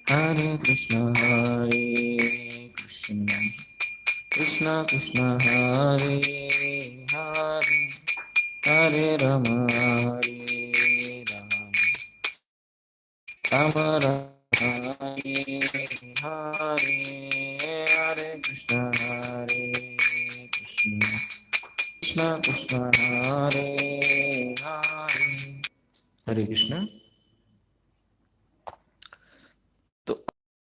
Hare Krishna, Hare Krishna, Krishna Krishna, Hare Hare, Hare Rama, Hare Rama, Rama Rama, Hare Hare, Hare Krishna, Hare Krishna, Krishna Krishna, Hare Hare, हरे कृष्णा। तो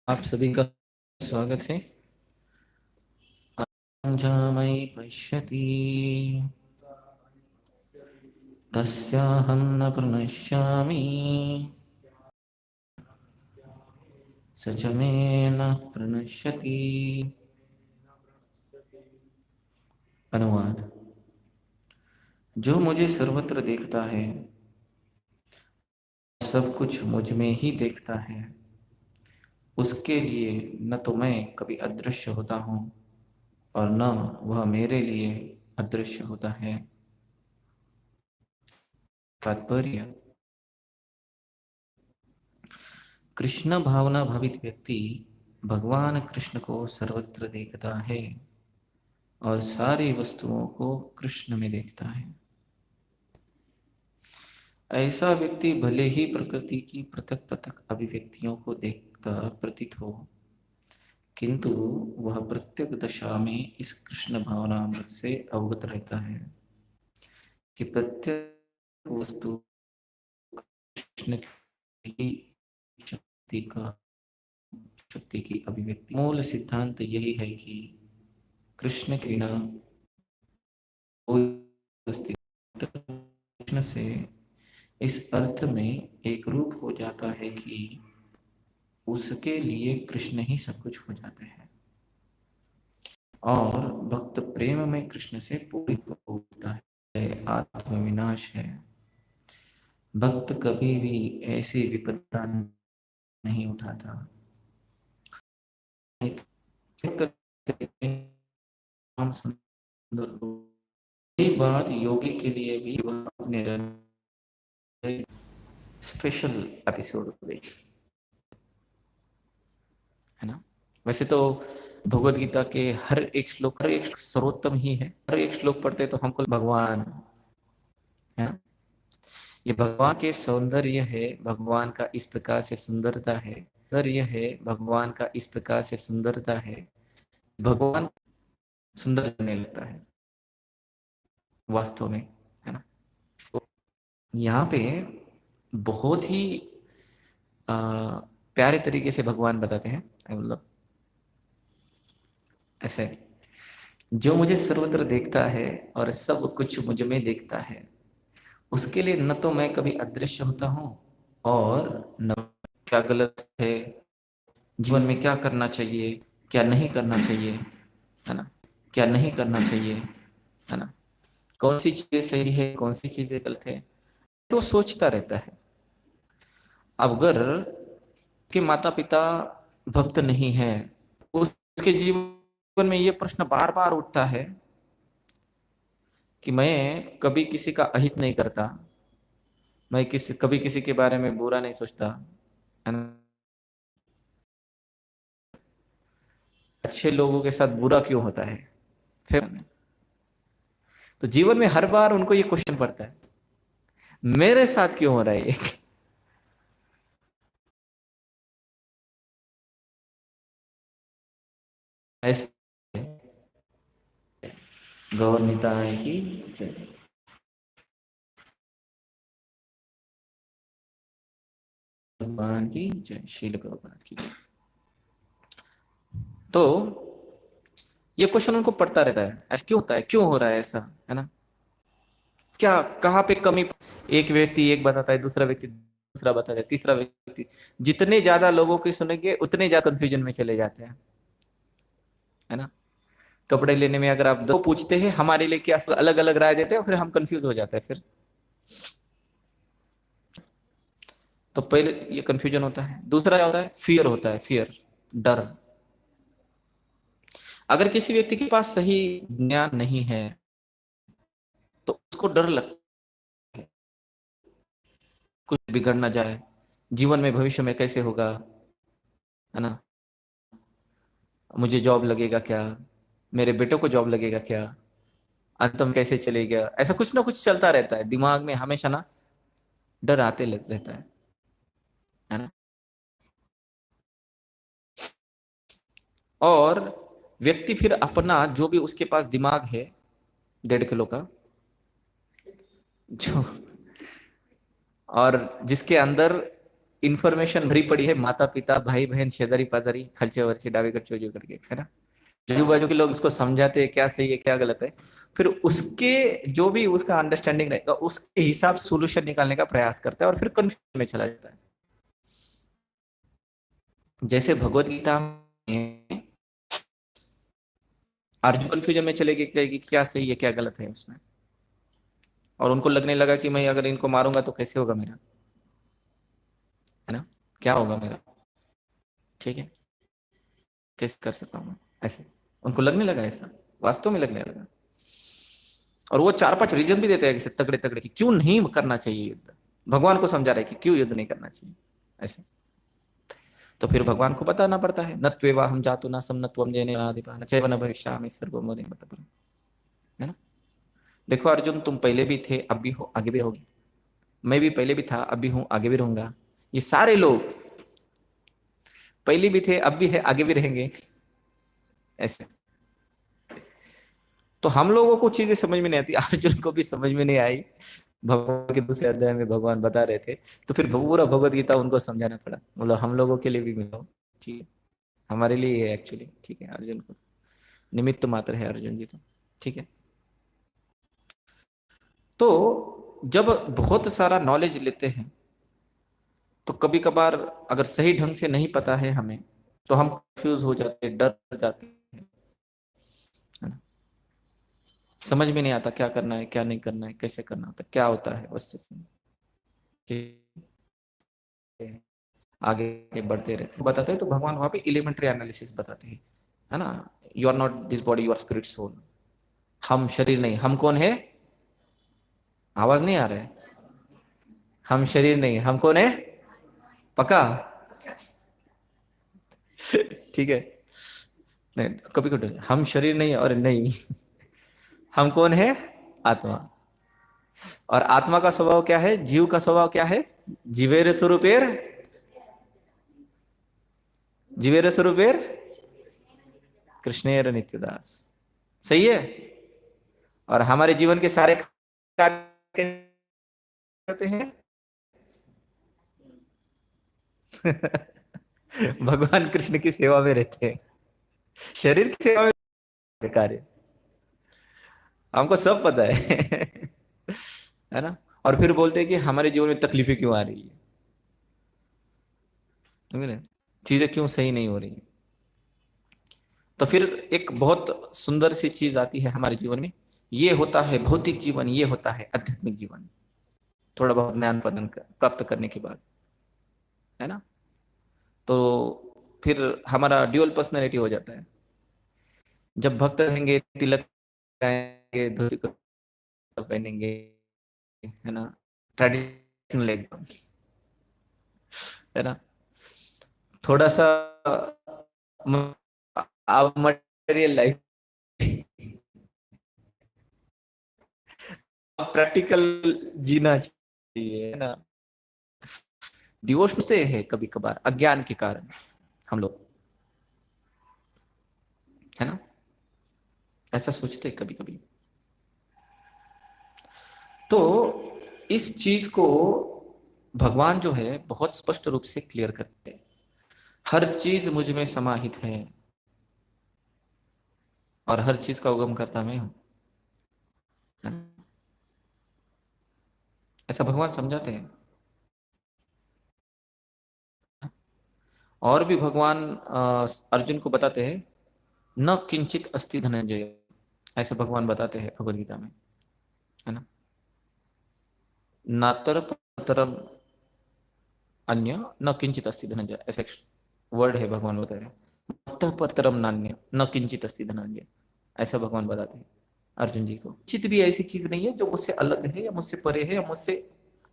आप सभी का स्वागत है। जामयि पश्यति तस्याहं न प्रणश्यामि स च मे न प्रणश्यति। अनुवाद। जो मुझे सर्वत्र देखता है, सब कुछ मुझ में ही देखता है, उसके लिए न तो मैं कभी अदृश्य होता हूँ और न वह मेरे लिए अदृश्य होता है। तात्पर्य। कृष्ण भावना भावित व्यक्ति भगवान कृष्ण को सर्वत्र देखता है और सारी वस्तुओं को कृष्ण में देखता है। ऐसा व्यक्ति भले ही प्रकृति की पृथक पृथक अभिव्यक्तियों को देखता प्रतीत हो, किंतु वह प्रत्येक दशा में इस कृष्ण भावनामृत से अवगत रहता है कि प्रत्येक वस्तु कृष्ण की शक्ति का शक्ति की अभिव्यक्ति। मूल सिद्धांत यही है कि कृष्ण के बिना कोई अस्तित्व। कृष्ण से इस अर्थ में एक रूप हो जाता है कि उसके लिए कृष्ण ही सब कुछ हो जाते हैं और भक्त प्रेम में कृष्ण से पूरित होता है। आत्म विनाश है। भक्त कभी भी ऐसी विपदा नहीं उठाता। हम सुंदर यही बात योगी के लिए भी वह अपने स्पेशल एपिसोड हुई है ना। वैसे तो भगवत गीता के हर एक सर्वोत्तम ही है। हर एक श्लोक पढ़ते तो हमको भगवान है ना? ये भगवान के सौंदर्य है, भगवान का इस प्रकार से सुंदरता है। सौंदर्य है भगवान का इस प्रकार से सुंदरता है, भगवान सुंदर करने लगता है वास्तव में, है ना। तो यहाँ पे बहुत ही आ, प्यारे तरीके से भगवान बताते हैं। मतलब ऐसे, जो मुझे सर्वत्र देखता है और सब कुछ मुझ में देखता है, उसके लिए न तो मैं कभी अदृश्य होता हूँ और न क्या गलत है, जीवन में क्या करना चाहिए, क्या नहीं करना चाहिए, है ना, क्या नहीं करना चाहिए, है ना, कौन सी चीजें सही है कौन सी चीजें गलत है, तो सोचता रहता है। अब अगर के माता पिता भक्त नहीं है, उसके जीवन में ये प्रश्न बार बार उठता है कि मैं कभी किसी का अहित नहीं करता, मैं कभी किसी के बारे में बुरा नहीं सोचता, है ना? अच्छे लोगों के साथ बुरा क्यों होता है फिर। तो जीवन में हर बार उनको ये क्वेश्चन पड़ता है, मेरे साथ क्यों हो रहा है ये। ऐसे गौर निताय की जय। भगवान की जय, शील प्रभुपाद की जय। तो ये क्वेश्चन उनको पड़ता रहता है, ऐसा क्यों होता है, क्यों हो रहा है ऐसा, है ना, क्या कहाँ पे कमी। एक व्यक्ति एक बताता है, दूसरा व्यक्ति दूसरा बताता है, तीसरा व्यक्ति, जितने ज्यादा लोगों की सुनेंगे उतने ज्यादा कंफ्यूजन में चले जाते हैं, है ना। कपड़े लेने में अगर आप दो पूछते हैं हमारे लिए क्या अलग अलग राय देते हैं, फिर हम कंफ्यूज हो जाते हैं। फिर तो पहले ये कंफ्यूजन होता है। दूसरा क्या होता है, फियर होता है, फियर, डर। अगर किसी व्यक्ति के पास सही ज्ञान नहीं है तो उसको डर लगता है कुछ बिगड़ ना जाए, जीवन में भविष्य में कैसे होगा, है ना। मुझे जॉब लगेगा क्या, मेरे बेटों को जॉब लगेगा क्या, अंतम कैसे चलेगा, ऐसा कुछ ना कुछ चलता रहता है दिमाग में हमेशा ना, डर आते रहता है ना। और व्यक्ति फिर अपना जो भी उसके पास दिमाग है 1.5 किलो का, जो और जिसके अंदर इंफॉर्मेशन भरी पड़ी है, माता पिता भाई बहन शेजारी पाजारी खलचे वरचे डावे करचे जो करके, है ना, आजू बाजू के लोग इसको समझाते हैं क्या सही है क्या गलत है, फिर उसके जो भी उसका अंडरस्टैंडिंग रहेगा उसके हिसाब से सोल्यूशन निकालने का प्रयास करता है और फिर कंफ्यूजन में चला जाता है। जैसे भगवत गीता में अर्जुन कंफ्यूजन में चले गए कि क्या सही है क्या गलत है उसमें, और उनको लगने लगा कि मैं अगर इनको मारूंगा तो कैसे होगा मेरा, है ना, क्या होगा मेरा, ठीक है, कैसे कर सकता हूँ मैं, ऐसे उनको लगने लगा, ऐसा वास्तव में लगने लगा। और वो 4-5 रीजन भी देते हैं कि तगड़े तगड़े कि क्यों नहीं करना चाहिए युद्ध, भगवान को समझा रहे कि क्यों युद्ध नहीं करना चाहिए ऐसे। तो फिर भगवान को बताना पड़ता है, न त्वेवा हम जातु न सम न त्वम जयने आदिपा न चैव न भविष्यामि सर्वम है ना। देखो अर्जुन, तुम पहले भी थे अब भी हो आगे भी रहोगे, मैं भी पहले भी था अब भी हूं आगे भी रहूंगा, ये सारे लोग पहले भी थे अब भी है आगे भी रहेंगे ऐसे। तो हम लोगों को चीजें समझ में नहीं आती, अर्जुन को भी समझ में नहीं आई, भगवान के दूसरे अध्याय में भगवान बता रहे थे, तो फिर पूरा भगवत गीता उनको समझाना पड़ा, मतलब हम लोगों के लिए भी मिलो, ठीक है, हमारे लिए है एक्चुअली, ठीक है, अर्जुन को निमित्त मात्र है अर्जुन जी तो, ठीक है। तो जब बहुत सारा नॉलेज लेते हैं तो कभी कभार अगर सही ढंग से नहीं पता है हमें तो हम कंफ्यूज हो जाते हैं, डर जाते हैं, है ना, समझ में नहीं आता क्या करना है क्या नहीं करना है, कैसे करना होता है क्या होता है वस्तु आगे बढ़ते रहते हैं, बताते हैं, तो भगवान वहां पे एलिमेंट्री एनालिसिस बताते हैं, है ना। You are not this body you are spirit soul, हम शरीर नहीं, हम कौन है, आवाज नहीं आ रहा है, हम शरीर नहीं हम कौन है, पक्का, ठीक है, नहीं कभी कभी हम शरीर नहीं और नहीं, हम कौन है, आत्मा। और आत्मा का स्वभाव क्या है, जीव का स्वभाव क्या है, जीवेर स्वरूपेर, जीवेर स्वरूपेर कृष्णेर नित्यदास, सही है। और हमारे जीवन के सारे कार्य करते हैं भगवान कृष्ण की सेवा में रहते हैं, शरीर की सेवा में कार्य, हमको सब पता है है ना। और फिर बोलते हैं कि हमारे जीवन में तकलीफें क्यों आ रही है, समझ रहे हैं? चीजें क्यों सही नहीं हो रही है। तो फिर एक बहुत सुंदर सी चीज आती है हमारे जीवन में, ये होता है भौतिक जीवन, ये होता है आध्यात्मिक जीवन, थोड़ा बहुत ज्ञान प्राप्त करने के बाद, है ना। तो फिर हमारा ड्यूअल पर्सनैलिटी हो जाता है, जब भक्त रहेंगे तिलक लगाएंगे धोती कुर्ता पहनेंगे, है ना, ट्रेडिशनल एकदम, है ना, थोड़ा सा आप मटेरियल लाइफ प्रैक्टिकल जीना चाहिए, है ना। डिवोर्स होते हैं कभी कभार अज्ञान के कारण हम लोग, है ना, ऐसा सोचते हैं कभी कभी। तो इस चीज को भगवान जो है बहुत स्पष्ट रूप से क्लियर करते हैं, हर चीज मुझ में समाहित है और हर चीज का उगम करता मैं हूं, है ना? ऐसा भगवान समझाते हैं। और भी भगवान अर्जुन को बताते हैं, न किंचित अस्ति धनंजय, ऐसे भगवान बताते हैं भगवद गीता में, है ना, नातर परतरम अन्य न किंचित अस्ति धनंजय, ऐसा वर्ड है भगवान बता रहे हैं, नातर परतरम नान्य न किंचित अस्ति धनंजय, ऐसा भगवान बताते हैं अर्जुन जी को, चित भी ऐसी चीज नहीं है जो मुझसे अलग है या मुझसे परे है या मुझसे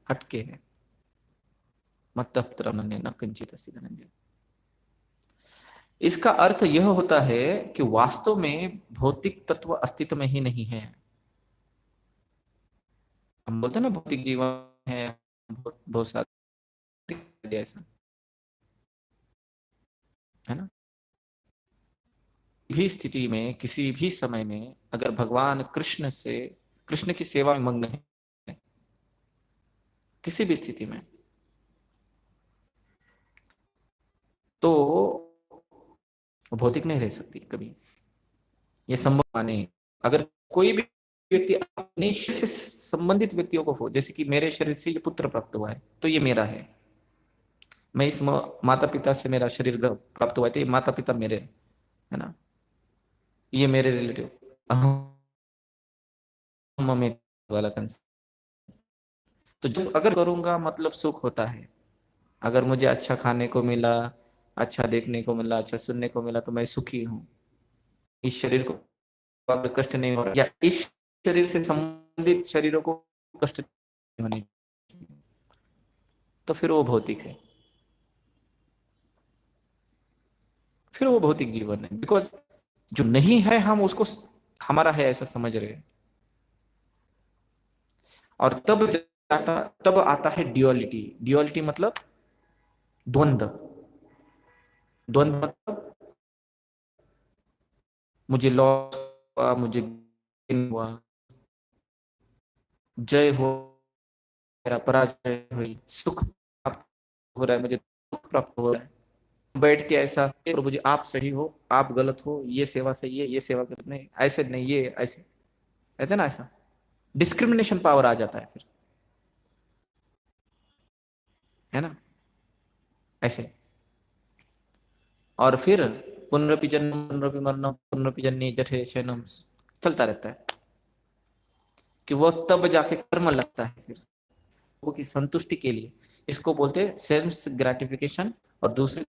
हटके है, मत परतरम नान्य न किंचित अस्ति धनंजय। इसका अर्थ यह होता है कि वास्तव में भौतिक तत्व अस्तित्व में ही नहीं है। हम बोलते हैं ना भौतिक जीवन है, बहुत बहुत सारे ऐसा है ना। भी स्थिति में किसी भी समय में अगर भगवान कृष्ण की सेवा में मग्न है, किसी भी स्थिति में, तो भौतिक नहीं रह सकती कभी। ये संभव माने, अगर कोई भी व्यक्ति अपने शरीर से संबंधित व्यक्तियों को जैसे कि मेरे शरीर से ये पुत्र प्राप्त हुआ है तो ये मेरा है, मैं इस माता पिता से मेरा शरीर प्राप्त हुआ है तो ये माता पिता मेरे है ना, ये मेरे रिलेटिव, मम्मी वाला कंसेप्ट। तो जब अगर करूंगा मतलब सुख होता है, अगर मुझे अच्छा खाने को मिला, अच्छा देखने को मिला, अच्छा सुनने को मिला तो मैं सुखी हूँ। इस शरीर को अगर कष्ट नहीं हो रहा, या इस शरीर से संबंधित शरीरों को कष्ट नहीं होने, तो फिर वो भौतिक है, फिर वो भौतिक जीवन है। बिकॉज जो नहीं है हम उसको हमारा है ऐसा समझ रहे हैं। और तब आता है ड्युअलिटी। ड्युअलिटी मतलब द्वंद्व। द्वंद्व मतलब मुझे लॉस हुआ, मुझे गेन हुआ, जय हो, मेरा पराजय हुई, सुख प्राप्त हो रहा है, मुझे दुख प्राप्त हो रहा है। बैठ के ऐसा प्रभु जी आप सही हो, आप गलत हो, ये सेवा सही है, ये सेवा गलत नहीं, ऐसे नहीं, ये ऐसे कहते हैं ना, ऐसा डिस्क्रिमिनेशन पावर आ जाता है फिर, है ना, ऐसे। और फिर पुनरपि जन्म पुनरपि मरणम पुनरपि जन्य जठे शयनम चलता रहता है, कि वो तब जाके कर्म लगता है फिर वो की संतुष्टि के लिए। इसको बोलते हैं सेल्फ ग्रेटिफिकेशन, और दूसरे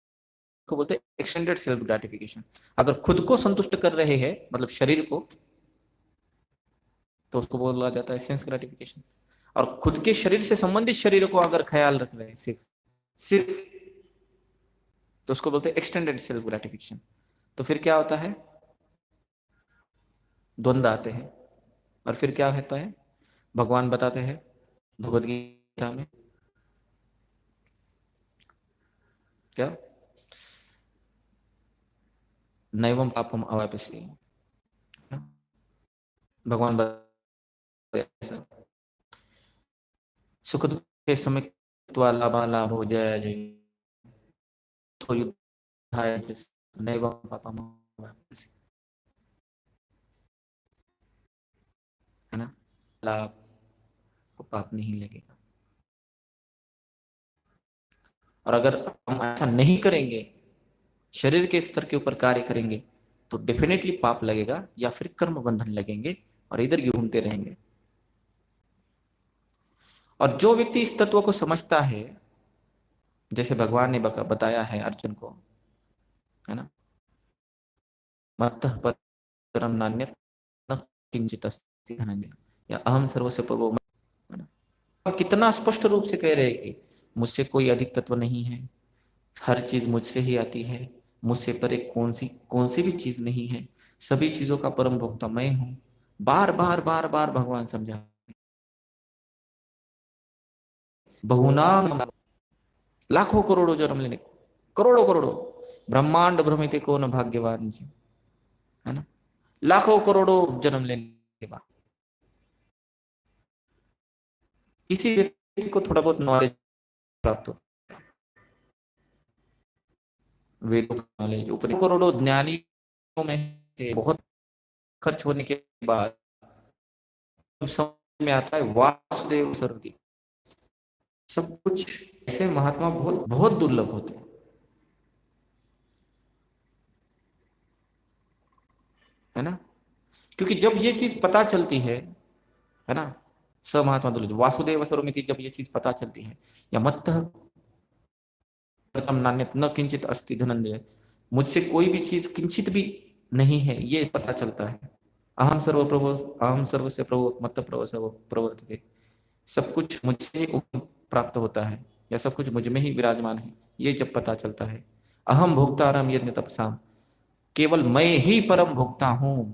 को बोलते हैं एक्सटेंडेड सेल्फ ग्रेटिफिकेशन। अगर खुद को संतुष्ट कर रहे हैं मतलब शरीर को, तो उसको बोला जाता है सेंस ग्रेटिफिकेशन। और खुद के शरीर से संबंधित शरीर को अगर ख्याल रख रहे हैं सिर्फ सिर्फ, तो उसको बोलते हैं एक्सटेंडेड सेल्फ ग्रेटिफिकेशन। तो फिर क्या होता है, द्वंद्व आते हैं। और फिर क्या होता है, भगवान बताते हैं भगवद गीता में क्या, नैवम पापम अवाप्यसे, भगवान बताते हैं सुख दुख के समय त्वा लाभालाभ हो जय जय, तो युद्धाय नैवम पापम अवाप्यसे, है ना, लाभ को पाप नहीं लगेगा। और अगर हम ऐसा नहीं करेंगे, शरीर के स्तर के ऊपर कार्य करेंगे, तो डेफिनेटली पाप लगेगा या फिर कर्म बंधन लगेंगे और इधर घूमते रहेंगे। और जो व्यक्ति इस तत्व को समझता है, जैसे भगवान ने बताया है अर्जुन को, है ना, मत्तः परम नान्यत् न किंचित अस्ति धनंजय, या अहम सर्वस्य प्रभो, है ना। और कितना स्पष्ट रूप से कह रहे हैं कि मुझसे कोई अधिक तत्व नहीं है, हर चीज मुझसे ही आती है, मुझसे परे कौन सी भी चीज नहीं है, सभी चीजों का परम भोक्ता मैं हूं। बार बार बार बार भगवान समझा, बहुनाम, लाखों करोड़ों जन्म लेने, करोड़ों करोड़ों ब्रह्मांड भ्रमित को न भाग्यवान जी, है ना, लाखों करोड़ों जन्म लेने के बाद किसी व्यक्ति को थोड़ा बहुत नॉलेज प्राप्त हो, वेदों का नॉलेज, ऊपर करोड़ों ज्ञानियों में से बहुत खर्च होने के बाद समझ में आता है वासुदेव सरस्वती, सब कुछ ऐसे महात्मा बहुत बहुत दुर्लभ होते हैं, है ना। क्योंकि जब ये चीज पता चलती है ना, स महात्मा दुर्लभ वासुदेव सर्वमिति, जब ये चीज पता चलती है, या मत्त प्रथम नान्यत न किंचित अस्ति धनंजय, मुझसे कोई भी चीज किंचित भी नहीं है, ये पता चलता है। अहम सर्व प्रभु, अहम सर्वस्य प्रभु मत्त प्रभु सर्व प्रवर्तते, सब कुछ मुझसे ही प्राप्त होता है, या सब कुछ मुझ में ही विराजमान है, ये जब पता चलता है, अहम भोक्तारम यज्ञ तपसाम, केवल मैं ही परम भोक्ता हूं,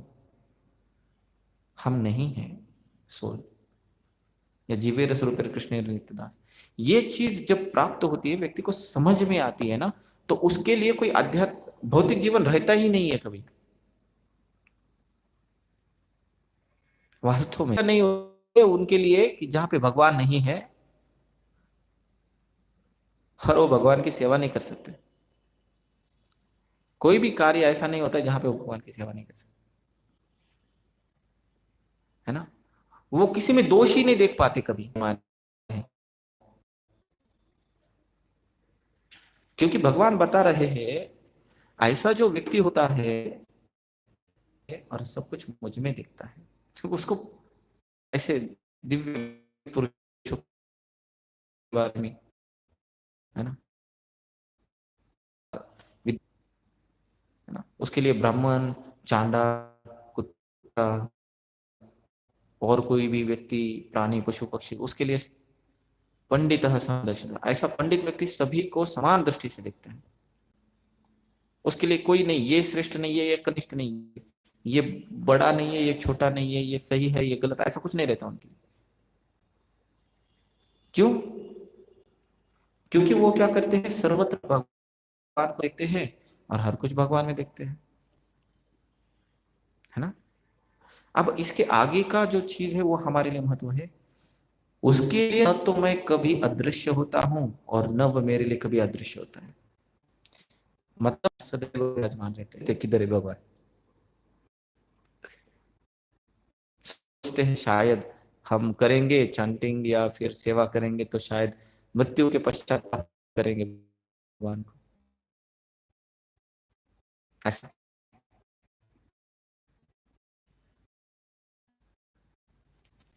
हम नहीं हैं सोल, या जीवे रस रूप कृष्ण नित्यदास। ये चीज जब प्राप्त होती है, व्यक्ति को समझ में आती है ना, तो उसके लिए कोई आध्यात्म भौतिक जीवन रहता ही नहीं है कभी, वास्तव में नहीं होते उनके लिए कि जहां पे भगवान नहीं है, और वो भगवान की सेवा नहीं कर सकते। कोई भी कार्य ऐसा नहीं होता जहां पे वो भगवान की सेवा नहीं कर सकते, है ना। वो किसी में दोष ही नहीं देख पाते कभी, क्योंकि भगवान बता रहे हैं ऐसा जो व्यक्ति होता है और सब कुछ मुझ में दिखता है, तो उसको ऐसे दिव्य पुरुषों के बारे में, है ना, है ना, उसके लिए ब्राह्मण, चांडा, कुत्ता और कोई भी व्यक्ति, प्राणी, पशु, पक्षी, उसके लिए पंडित समदर्शिता, ऐसा पंडित व्यक्ति सभी को समान दृष्टि से देखता है। उसके लिए कोई नहीं, ये श्रेष्ठ नहीं है, ये कनिष्ठ नहीं है, ये बड़ा नहीं है, ये छोटा नहीं है, ये सही है, ये गलत, ऐसा कुछ नहीं रहता उनके लिए। क्यों? क्योंकि वो क्या करते हैं, सर्वत्र भगवान को देखते हैं और हर कुछ भगवान में देखते हैं, है ना। अब इसके आगे का जो चीज है वो हमारे लिए महत्व है। उसके लिए न तो मैं कभी अदृश्य होता हूं और न वो मेरे लिए कभी अदृश्य होता है, मतलब सदैव विराजमान रहते हैं, किधर है भगवान। सोचते हैं शायद हम करेंगे चैंटिंग या फिर सेवा करेंगे तो शायद मृत्यु के पश्चात करेंगे भगवान को, ऐसा।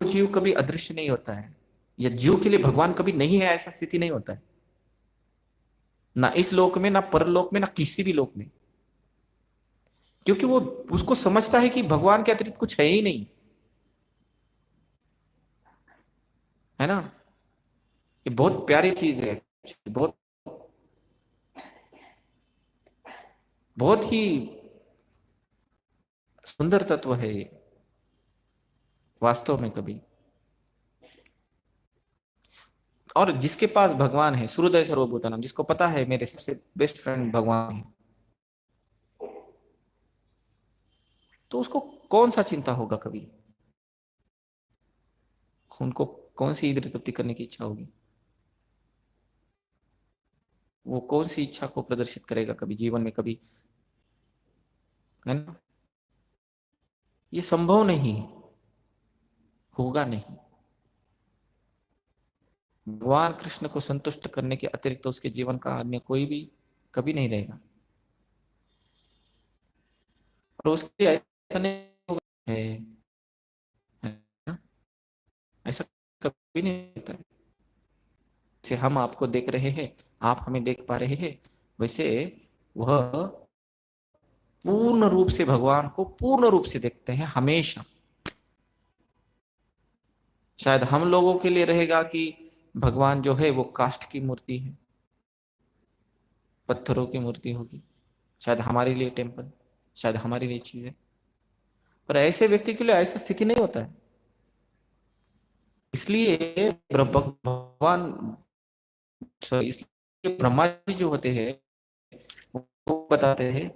जीव कभी अदृश्य नहीं होता है, या जीव के लिए भगवान कभी नहीं है, ऐसा स्थिति नहीं होता है, ना इस लोक में, ना परलोक में, ना किसी भी लोक में। क्योंकि वो उसको समझता है कि भगवान के अतिरिक्त कुछ है ही नहीं, है ना। ये बहुत प्यारी चीज है, बहुत बहुत ही सुंदर तत्व है ये, वास्तव में कभी। और जिसके पास भगवान है, सूर्योदय सर्वभूतानाम, जिसको पता है मेरे सबसे बेस्ट फ्रेंड भगवान है, तो उसको कौन सा चिंता होगा कभी, उनको कौन सी इंद्रिय तृप्ति करने की इच्छा होगी, वो कौन सी इच्छा को प्रदर्शित करेगा कभी जीवन में कभी, है ना। ये संभव नहीं है, होगा नहीं। भगवान कृष्ण को संतुष्ट करने के अतिरिक्त तो उसके जीवन का अन्य कोई भी कभी नहीं रहेगा, और उसके ऐसा नहीं होगा है ना, ऐसा कभी नहीं होता है। जैसे हम आपको देख रहे हैं, आप हमें देख पा रहे हैं, वैसे वह पूर्ण रूप से भगवान को पूर्ण रूप से देखते हैं हमेशा। शायद हम लोगों के लिए रहेगा कि भगवान जो है वो काष्ठ की मूर्ति है, पत्थरों की मूर्ति होगी, शायद हमारे लिए टेम्पल, शायद हमारे लिए चीजें, पर ऐसे व्यक्ति के लिए ऐसा स्थिति नहीं होता है। इसलिए भगवान, इसलिए ब्रह्मा जी जो होते हैं वो बताते हैं,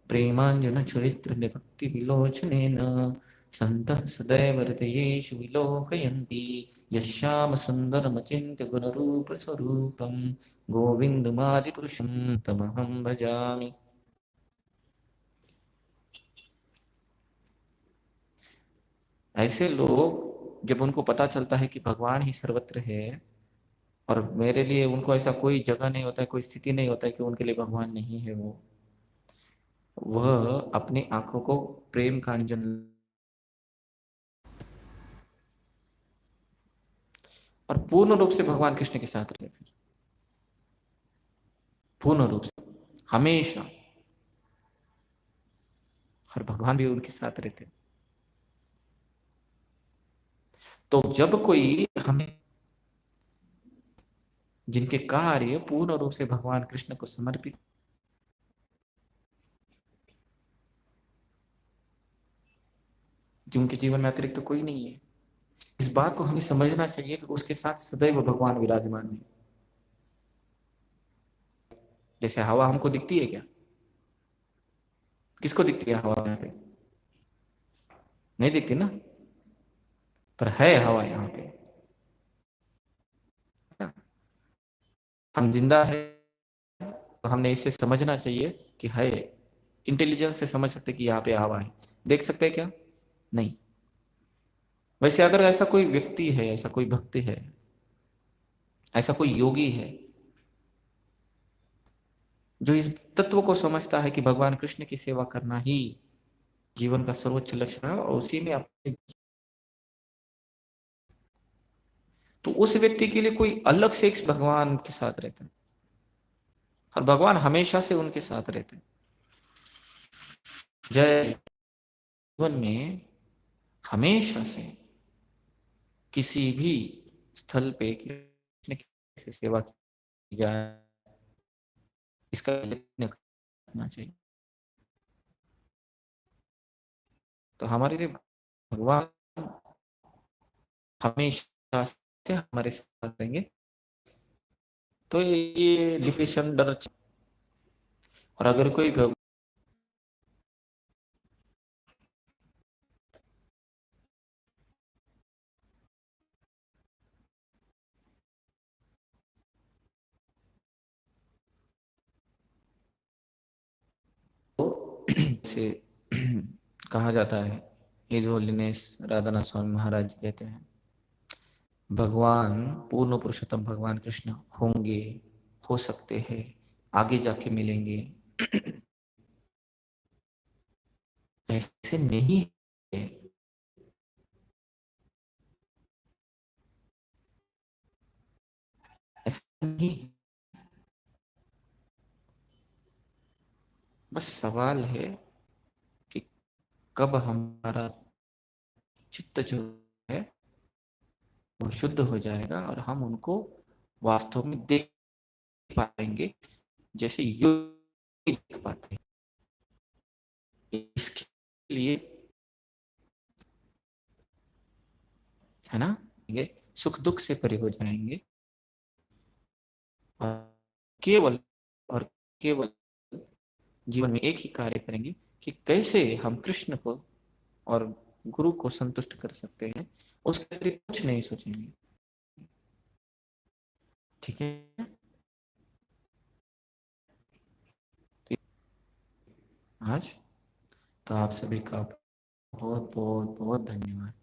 प्रेमांजन चरित्र निभक्ति विलोचने न संत सदैव हृदयेषु विलोकयन्ति यश्याम सुंदरम चिंत्य गुण रूप स्वरूपम गोविंदमादि पुरुषम तमहं भजामि। ऐसे लोग जब उनको पता चलता है कि भगवान ही सर्वत्र है, और मेरे लिए उनको ऐसा कोई जगह नहीं होता है, कोई स्थिति नहीं होता है कि उनके लिए भगवान नहीं है, वो वह अपनी आंखों को प्रेम का अंजन, और पूर्ण रूप से भगवान कृष्ण के साथ रहे, फिर पूर्ण रूप से हमेशा, और भगवान भी उनके साथ रहते। तो जब कोई हमें, जिनके कार्य पूर्ण रूप से भगवान कृष्ण को समर्पित, कि उनके जीवन में अतिरिक्त तो कोई नहीं है। इस बात को हमें समझना चाहिए कि उसके साथ सदैव भगवान विराजमान है। जैसे हवा हमको दिखती है क्या? किसको दिखती है हवा यहाँ पे? नहीं दिखती ना, पर है हवा यहाँ पे। हम जिंदा है तो हमने इसे समझना चाहिए कि है। इंटेलिजेंस से समझ सकते कि यहाँ पे हवा है। देख सकते हैं क्या? नहीं। वैसे अगर ऐसा कोई व्यक्ति है, ऐसा कोई भक्त है, ऐसा कोई योगी है जो इस तत्व को समझता है कि भगवान कृष्ण की सेवा करना ही जीवन का सर्वोच्च लक्ष्य है और उसी में अपने, तो उस व्यक्ति के लिए कोई अलग से एक भगवान के साथ रहता है और भगवान हमेशा से उनके साथ रहते हैं। जय जीवन में हमेशा से किसी भी स्थल पे कृष्ण की सेवा की जाए, इसका यत्न करना चाहिए। तो हमारे लिए भगवान हमेशा से हमारे साथ रहेंगे। तो ये डिप्रेशन डर, और अगर कोई से कहा जाता है, हिज होलीनेस राधानाथ स्वामी महाराज कहते हैं, भगवान पूर्ण पुरुषोत्तम भगवान कृष्ण होंगे, हो सकते हैं, आगे जाके मिलेंगे, ऐसे नहीं है। ऐसा नहीं है। बस सवाल है कि कब हमारा चित्त जो है वो शुद्ध हो जाएगा और हम उनको वास्तव में देख पाएंगे, जैसे योग देख पाते हैं। इसके लिए, है ना, ये सुख दुख से परे हो जाएंगे और केवल और केवल जीवन में एक ही कार्य करेंगे कि कैसे हम कृष्ण को और गुरु को संतुष्ट कर सकते हैं, उसके लिए कुछ नहीं सोचेंगे। ठीक है। तो आज तो आप सभी का बहुत बहुत बहुत धन्यवाद।